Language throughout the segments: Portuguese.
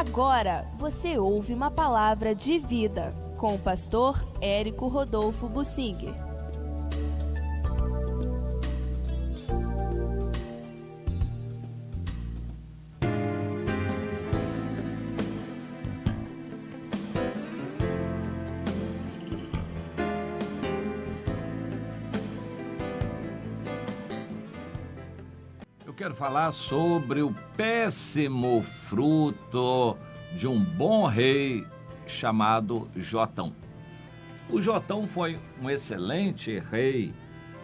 Agora você ouve uma palavra de vida com o pastor Érico Rodolfo Bussinger. Eu quero falar sobre o péssimo fruto de um bom rei chamado Jotão. O Jotão foi um excelente rei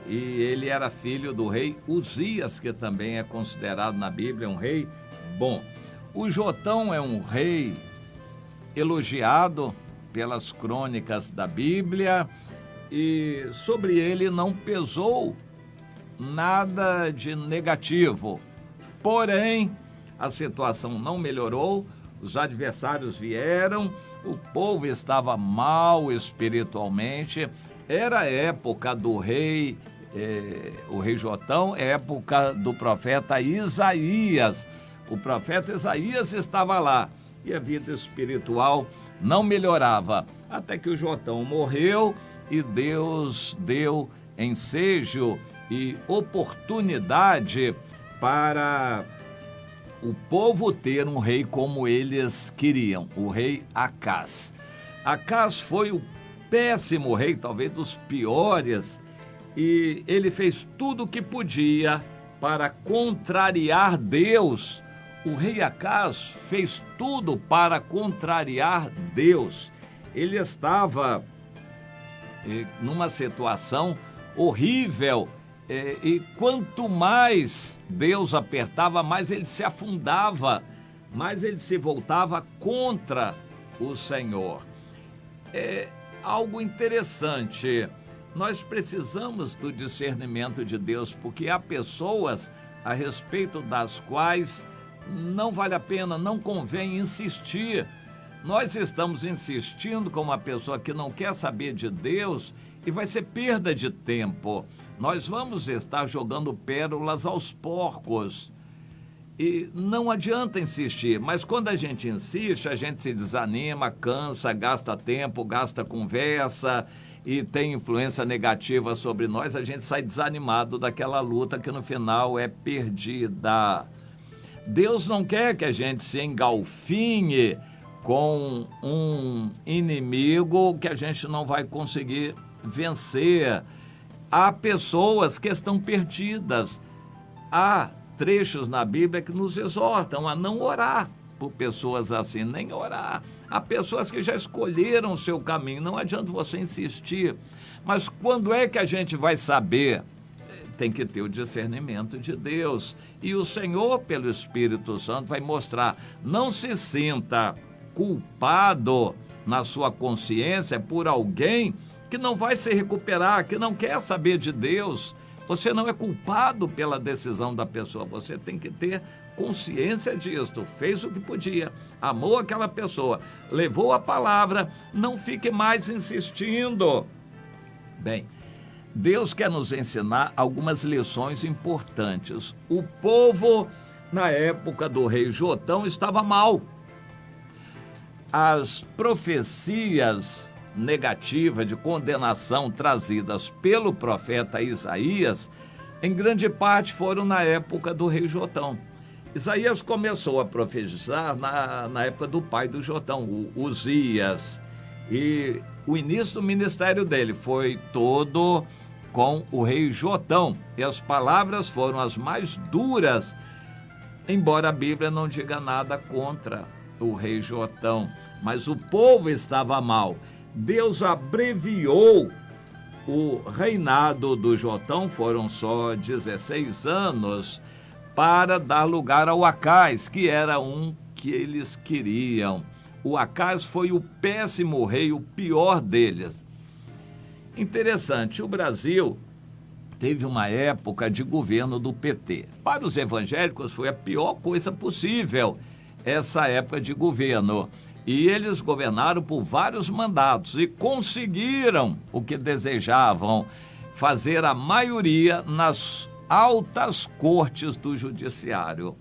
e ele era filho do rei Uzias, que também é considerado na Bíblia um rei bom. O Jotão é um rei elogiado pelas crônicas da Bíblia e sobre ele não pesou nada de negativo. Porém, a situação não melhorou, os adversários vieram, o povo estava mal espiritualmente. Era a época do rei, o rei Jotão, época do profeta Isaías. O profeta Isaías estava lá e a vida espiritual não melhorava. Até que o Jotão morreu e Deus deu ensejo e oportunidade para o povo ter um rei como eles queriam, o rei Acaz. Acaz foi o péssimo rei, talvez dos piores, e ele fez tudo o que podia para contrariar Deus. O rei Acaz fez tudo para contrariar Deus. Ele estava numa situação horrível, e quanto mais Deus apertava, mais ele se afundava, mais ele se voltava contra o Senhor. É algo interessante. Nós precisamos do discernimento de Deus, porque há pessoas a respeito das quais não vale a pena, não convém insistir. Nós estamos insistindo com uma pessoa que não quer saber de Deus e vai ser perda de tempo. Nós vamos estar jogando pérolas aos porcos. E não adianta insistir, mas quando a gente insiste, a gente se desanima, cansa, gasta tempo, gasta conversa e tem influência negativa sobre nós, a gente sai desanimado daquela luta que no final é perdida. Deus não quer que a gente se engalfinhe com um inimigo que a gente não vai conseguir vencer. Há pessoas que estão perdidas. Há trechos na Bíblia que nos exortam a não orar por pessoas assim, nem orar. Há pessoas que já escolheram o seu caminho, não adianta você insistir. Mas quando é que a gente vai saber? Tem que ter o discernimento de Deus. E o Senhor, pelo Espírito Santo, vai mostrar. Não se sinta culpado na sua consciência por alguém que não vai se recuperar, que não quer saber de Deus. Você não é culpado pela decisão da pessoa, você tem que ter consciência disso. Fez o que podia, amou aquela pessoa, levou a palavra, não fique mais insistindo. Bem, Deus quer nos ensinar algumas lições importantes. O povo, na época do rei Jotão, estava mal. As profecias negativas de condenação trazidas pelo profeta Isaías, em grande parte foram na época do rei Jotão. Isaías começou a profetizar na época do pai do Jotão, o Uzias, e o início do ministério dele foi todo com o rei Jotão, e as palavras foram as mais duras, embora a Bíblia não diga nada contra o rei Jotão, mas o povo estava mal. Deus abreviou o reinado do Jotão, foram só 16 anos, para dar lugar ao Acaz, que era um que eles queriam. O Acaz foi o péssimo rei, o pior deles. Interessante, o Brasil teve uma época de governo do PT. Para os evangélicos foi a pior coisa possível, essa época de governo. E eles governaram por vários mandatos e conseguiram o que desejavam, fazer a maioria nas altas cortes do judiciário.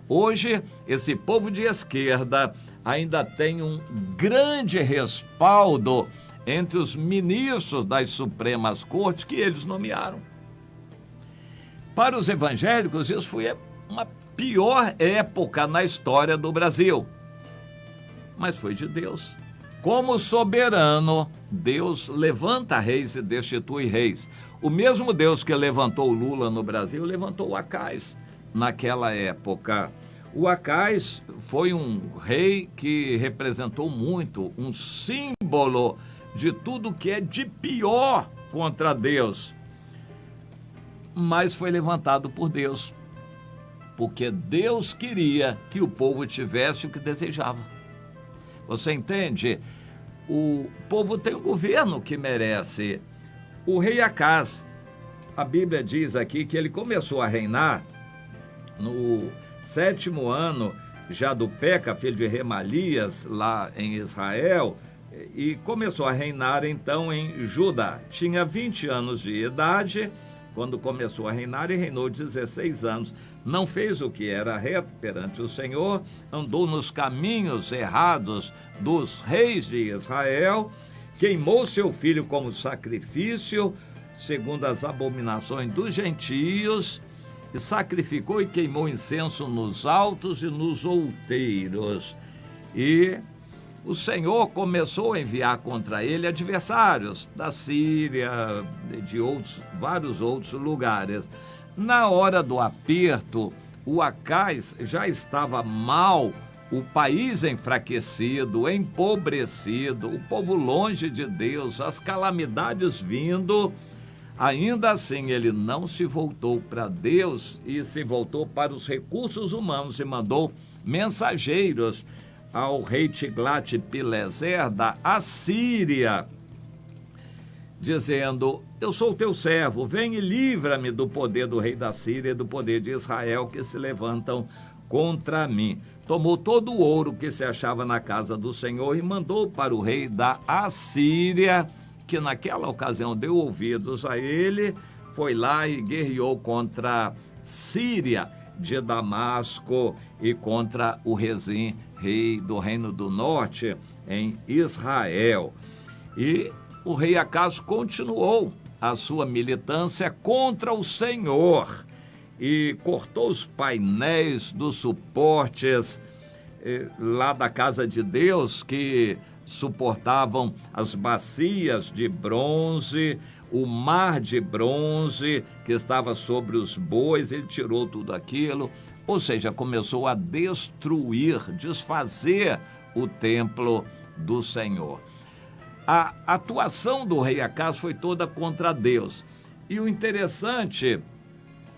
Hoje, esse povo de esquerda ainda tem um grande respaldo entre os ministros das Supremas Cortes que eles nomearam. Para os evangélicos, isso foi uma pior época na história do Brasil. Mas foi de Deus. Como soberano, Deus levanta reis e destitui reis. O mesmo Deus que levantou Lula no Brasil, levantou o Acais naquela época. O Acais foi um rei que representou muito, um símbolo de tudo que é de pior contra Deus. Mas foi levantado por Deus, porque Deus queria que o povo tivesse o que desejava. Você entende? O povo tem um governo que merece. O rei Acás, a Bíblia diz aqui que ele começou a reinar no 7º ano já do Peca, filho de Remalias, lá em Israel, e começou a reinar então em Judá. Tinha 20 anos de idade quando começou a reinar e reinou 16 anos. Não fez o que era reto perante o Senhor, andou nos caminhos errados dos reis de Israel, queimou seu filho como sacrifício, segundo as abominações dos gentios, e sacrificou e queimou incenso nos altos e nos outeiros. E o Senhor começou a enviar contra ele adversários da Síria, de vários outros lugares. Na hora do aperto, o Acais já estava mal, o país enfraquecido, empobrecido, o povo longe de Deus, as calamidades vindo. Ainda assim, ele não se voltou para Deus e se voltou para os recursos humanos e mandou mensageiros ao rei Tiglat-Pileser da Assíria, dizendo: eu sou teu servo, vem e livra-me do poder do rei da Síria e do poder de Israel que se levantam contra mim. Tomou todo o ouro que se achava na casa do Senhor e mandou para o rei da Assíria, que naquela ocasião deu ouvidos a ele, foi lá e guerreou contra Síria de Damasco e contra o Rezim, rei do Reino do Norte, em Israel. E o rei Acás continuou a sua militância contra o Senhor e cortou os painéis dos suportes lá da casa de Deus que suportavam as bacias de bronze, o mar de bronze que estava sobre os bois. Ele tirou tudo aquilo, ou seja, começou a destruir, desfazer o templo do Senhor. A atuação do rei Acás foi toda contra Deus. E o interessante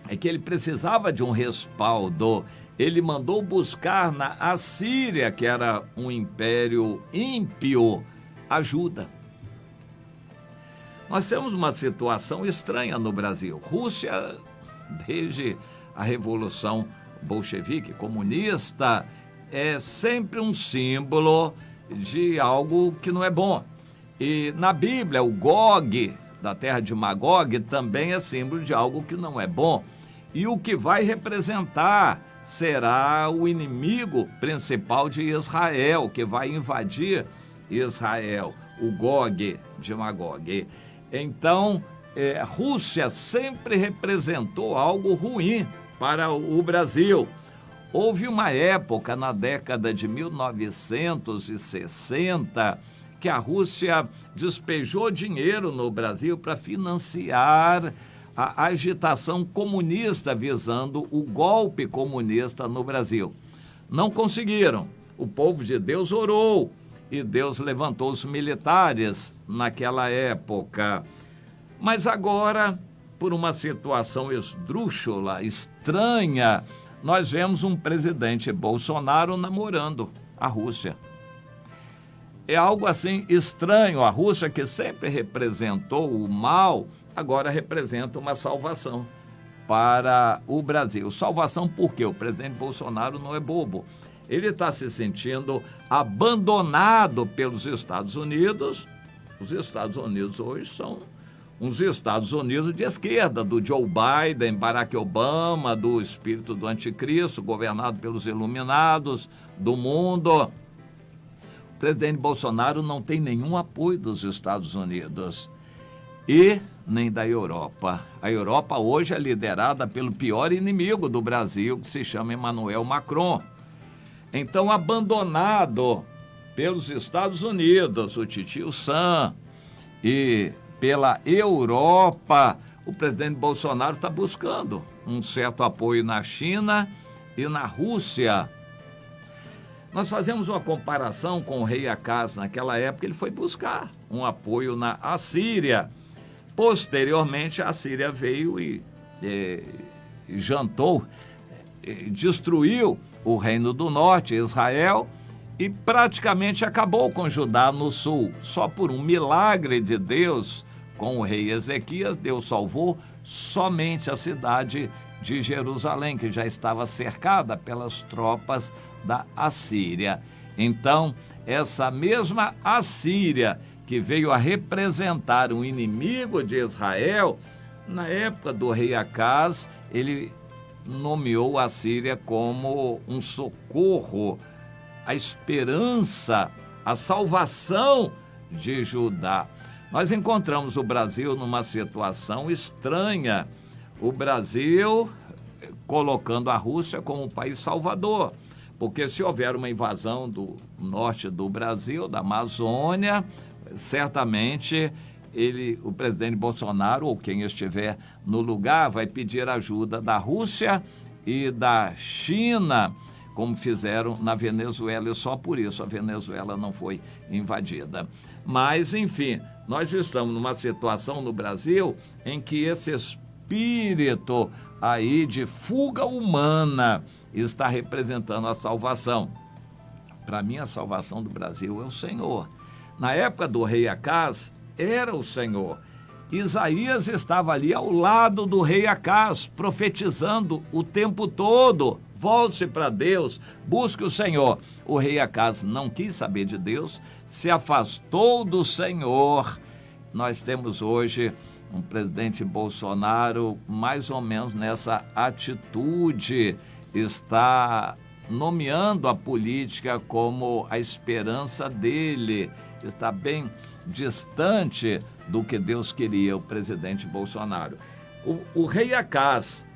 é que ele precisava de um respaldo. Ele mandou buscar na Assíria, que era um império ímpio, ajuda. Nós temos uma situação estranha no Brasil. Rússia, desde a Revolução Bolchevique, comunista, é sempre um símbolo de algo que não é bom. E na Bíblia, o Gog, da terra de Magog, também é símbolo de algo que não é bom. E o que vai representar será o inimigo principal de Israel, que vai invadir Israel, o Gog de Magog. Então, Rússia sempre representou algo ruim para o Brasil. Houve uma época, na década de 1960, que a Rússia despejou dinheiro no Brasil para financiar a agitação comunista visando o golpe comunista no Brasil. Não conseguiram. O povo de Deus orou e Deus levantou os militares naquela época. Mas agora, por uma situação esdrúxula, estranha, nós vemos um presidente Bolsonaro namorando a Rússia. É algo assim estranho. A Rússia, que sempre representou o mal, agora representa uma salvação para o Brasil. Salvação por quê? O presidente Bolsonaro não é bobo. Ele está se sentindo abandonado pelos Estados Unidos. Os Estados Unidos hoje são uns Estados Unidos de esquerda, do Joe Biden, Barack Obama, do espírito do anticristo, governado pelos iluminados do mundo. O presidente Bolsonaro não tem nenhum apoio dos Estados Unidos e nem da Europa. A Europa hoje é liderada pelo pior inimigo do Brasil, que se chama Emmanuel Macron. Então, abandonado pelos Estados Unidos, o titio Sam, e pela Europa, o presidente Bolsonaro está buscando um certo apoio na China e na Rússia. Nós fazemos uma comparação com o rei Acaz. Naquela época, ele foi buscar um apoio na Assíria. Posteriormente, a Síria veio e jantou, destruiu o Reino do Norte, Israel, e praticamente acabou com Judá no sul. Só por um milagre de Deus, com o rei Ezequias, Deus salvou somente a cidade de Jerusalém, que já estava cercada pelas tropas da Assíria. Então, essa mesma Assíria, que veio a representar um inimigo de Israel, na época do rei Acaz, ele nomeou a Síria como um socorro, a esperança, a salvação de Judá. Nós encontramos o Brasil numa situação estranha. O Brasil colocando a Rússia como um país salvador, porque se houver uma invasão do norte do Brasil, da Amazônia, certamente o presidente Bolsonaro, ou quem estiver no lugar, vai pedir ajuda da Rússia e da China, como fizeram na Venezuela, e só por isso a Venezuela não foi invadida. Mas, enfim, nós estamos numa situação no Brasil em que esse espírito aí de fuga humana está representando a salvação. Para mim, a salvação do Brasil é o Senhor. Na época do rei Acaz, era o Senhor. Isaías estava ali ao lado do rei Acaz, profetizando o tempo todo: volte para Deus, busque o Senhor. O rei Acaz não quis saber de Deus, se afastou do Senhor. Nós temos hoje um presidente Bolsonaro mais ou menos nessa atitude, está nomeando a política como a esperança dele, está bem distante do que Deus queria, o presidente Bolsonaro. O rei Acaz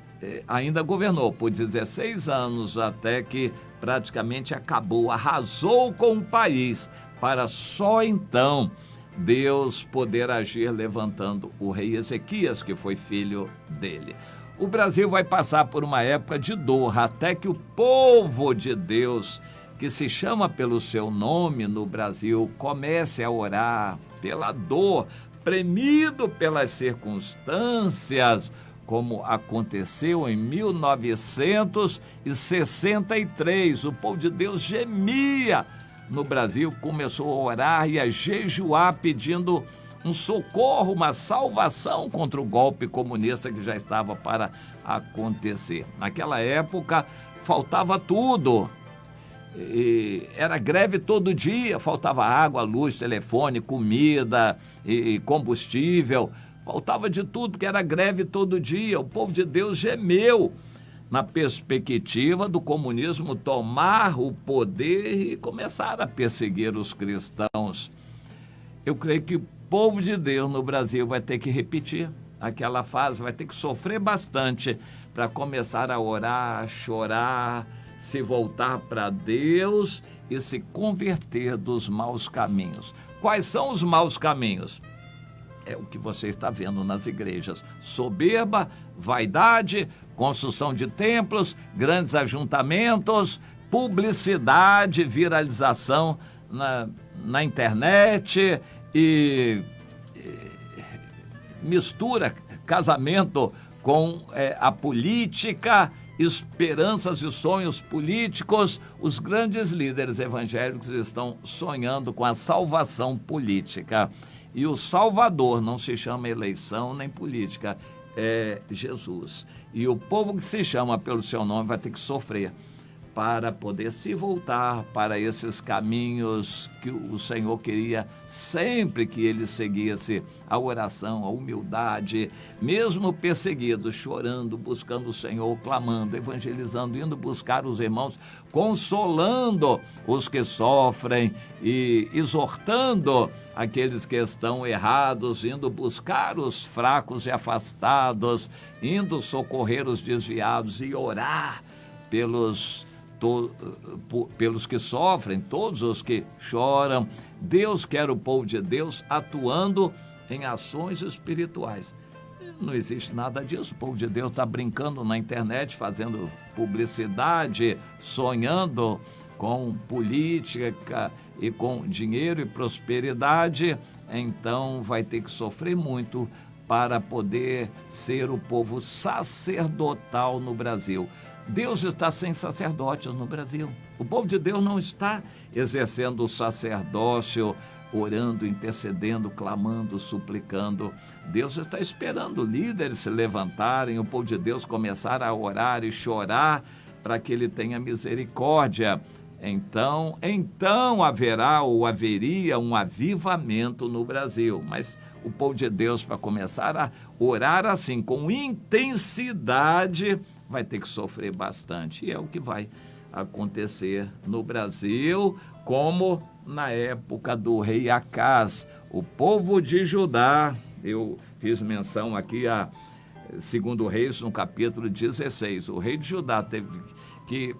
ainda governou por 16 anos, até que praticamente acabou, arrasou com o país, para só então Deus poder agir levantando o rei Ezequias, que foi filho dele. O Brasil vai passar por uma época de dor, até que o povo de Deus, que se chama pelo seu nome no Brasil, comece a orar pela dor, premido pelas circunstâncias, como aconteceu em 1963. O povo de Deus gemia no Brasil, começou a orar e a jejuar, pedindo um socorro, uma salvação contra o golpe comunista que já estava para acontecer. Naquela época, faltava tudo. Era greve todo dia, faltava água, luz, telefone, comida e combustível, faltava de tudo, porque era greve todo dia. O povo de Deus gemeu na perspectiva do comunismo tomar o poder e começar a perseguir os cristãos. Eu creio que o povo de Deus no Brasil vai ter que repetir aquela fase, vai ter que sofrer bastante para começar a orar, a chorar, se voltar para Deus e se converter dos maus caminhos. Quais são os maus caminhos? É o que você está vendo nas igrejas: soberba, vaidade, construção de templos, grandes ajuntamentos, publicidade, viralização na internet e mistura casamento com a política, esperanças e sonhos políticos. Os grandes líderes evangélicos estão sonhando com a salvação política. E o Salvador não se chama eleição nem política, é Jesus. E o povo que se chama pelo seu nome vai ter que sofrer para poder se voltar para esses caminhos que o Senhor queria sempre que ele seguisse: a oração, a humildade, mesmo perseguidos, chorando, buscando o Senhor, clamando, evangelizando, indo buscar os irmãos, consolando os que sofrem e exortando aqueles que estão errados, indo buscar os fracos e afastados, indo socorrer os desviados e orar pelos que sofrem, todos os que choram. Deus quer o povo de Deus atuando em ações espirituais. Não existe nada disso. O povo de Deus está brincando na internet, fazendo publicidade, sonhando com política e com dinheiro e prosperidade. Então vai ter que sofrer muito para poder ser o povo sacerdotal no Brasil. Deus está sem sacerdotes no Brasil. O povo de Deus não está exercendo o sacerdócio, orando, intercedendo, clamando, suplicando. Deus está esperando líderes se levantarem, o povo de Deus começar a orar e chorar para que ele tenha misericórdia. Então haveria um avivamento no Brasil. Mas o povo de Deus, para começar a orar assim, com intensidade, vai ter que sofrer bastante. E é o que vai acontecer no Brasil, como na época do rei Acaz. O povo de Judá, eu fiz menção aqui a 2 Reis, no capítulo 16. O rei de Judá teve que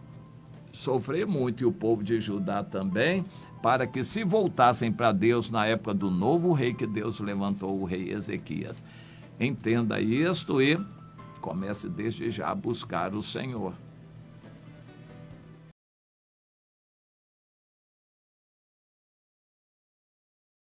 sofrer muito, e o povo de Judá também, para que se voltassem para Deus na época do novo rei que Deus levantou, o rei Ezequias. Entenda isto e comece desde já a buscar o Senhor.